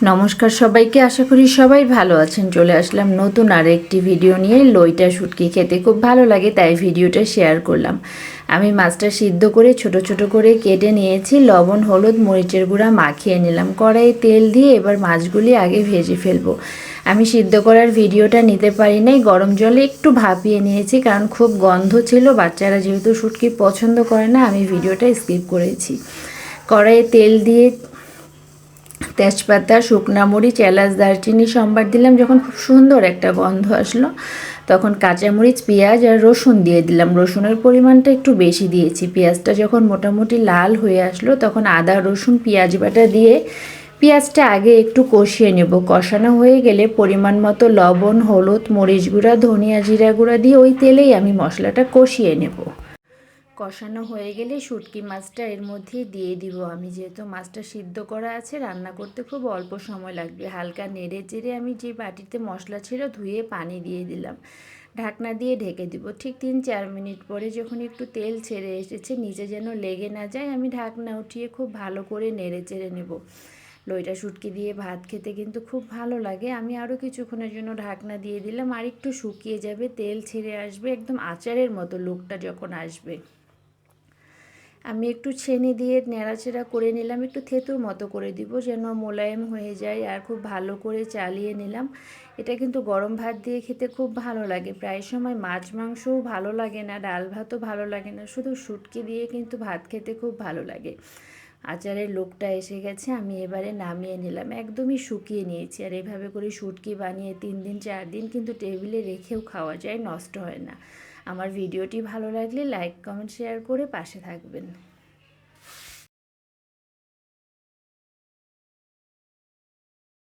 নমস্কার সবাইকে, আশা করি সবাই ভালো আছেন। চলে আসলাম নতুন আরেকটি ভিডিও নিয়ে। লইটা শুটকি খেতে খুব ভালো লাগে, তাই ভিডিওটা শেয়ার করলাম। আমি মাছটা সিদ্ধ করে ছোট ছোট করে কেটে নিয়েছি, লবণ হলুদ মরিচের গুঁড়া মাখিয়ে নিলাম। কড়াইয়ে তেল দিয়ে এবার মাছগুলি আগে ভেজে ফেলবো। আমি সিদ্ধ করার ভিডিওটা নিতে পারি নাই, গরম জলে একটু ভাপিয়ে নিয়েছি, কারণ খুব গন্ধ ছিল। বাচ্চারা যেহেতু শুটকি পছন্দ করে না, আমি ভিডিওটা স্কিপ করেছি। কড়াইয়ে তেল দিয়ে তেজপাতা, শুকনা মরিচ, এলাচ, দারচিনি সম্বার দিলাম। যখন খুব সুন্দর একটা গন্ধ আসলো, তখন কাঁচামরিচ, পেঁয়াজ আর রসুন দিয়ে দিলাম। রসুনের পরিমাণটা একটু বেশি দিয়েছি। পেঁয়াজটা যখন মোটামুটি লাল হয়ে আসলো, তখন আদা রসুন পেঁয়াজ বাটা দিয়ে পেঁয়াজটা আগে একটু কষিয়ে নেব। কষানো হয়ে গেলে পরিমাণ মতো লবণ, হলুদ, মরিচ গুঁড়া, ধনিয়া জিরা গুঁড়া দিয়ে ওই তেলেই আমি মশলাটা কষিয়ে নেব। কষানো হয়ে গেলে শুটকি মাছটা এর মধ্যে দিয়ে দিব আমি। যেহেতু মাছটা সিদ্ধ করা আছে, রান্না করতে খুব অল্প সময় লাগবে। হালকা নেড়ে চেড়ে আমি যে বাটিতে মশলা ছিল ধুয়ে পানি দিয়ে দিলাম। ঢাকনা দিয়ে ঢেকে দিব। ঠিক 3-4 মিনিট পরে যখন একটু তেল ছেড়ে এসেছে, নিচে যেন লেগে না যায়, আমি ঢাকনা উঠিয়ে খুব ভালো করে নেড়ে চেড়ে নেব। লইটা শুটকি দিয়ে ভাত খেতে কিন্তু খুব ভালো লাগে। আমি আরও কিছুক্ষণের জন্য ঢাকনা দিয়ে দিলাম। আর একটু শুকিয়ে যাবে, তেল ছেড়ে আসবে, একদম আচারের মতো লুকটা যখন আসবে। আমি একটু ছেনি দিয়ে নেড়াচেড়া করে নিলাম। একটু থেঁতুর মতো করে দিব, যেন মোলায়েম হয়ে যায়। আর খুব ভালো করে চালিয়ে নিলাম। এটা কিন্তু গরম ভাত দিয়ে খেতে খুব ভালো লাগে। প্রায় সময় মাছ মাংসও ভালো লাগে না, ডাল ভাতও ভালো লাগে না, শুধু শুটকি দিয়ে কিন্তু ভাত খেতে খুব ভালো লাগে। আচারের লোকটা এসে গেছে, আমি এবারে নামিয়ে নিলাম। একদমই শুকিয়ে নিয়েছি। আর এভাবে করে শুটকি বানিয়ে 3 দিন 4 দিন কিন্তু টেবিলে রেখেও খাওয়া যায়, নষ্ট হয় না। আমার ভিডিওটি ভালো লাগলে লাইক কমেন্ট শেয়ার করে পাশে থাকবেন।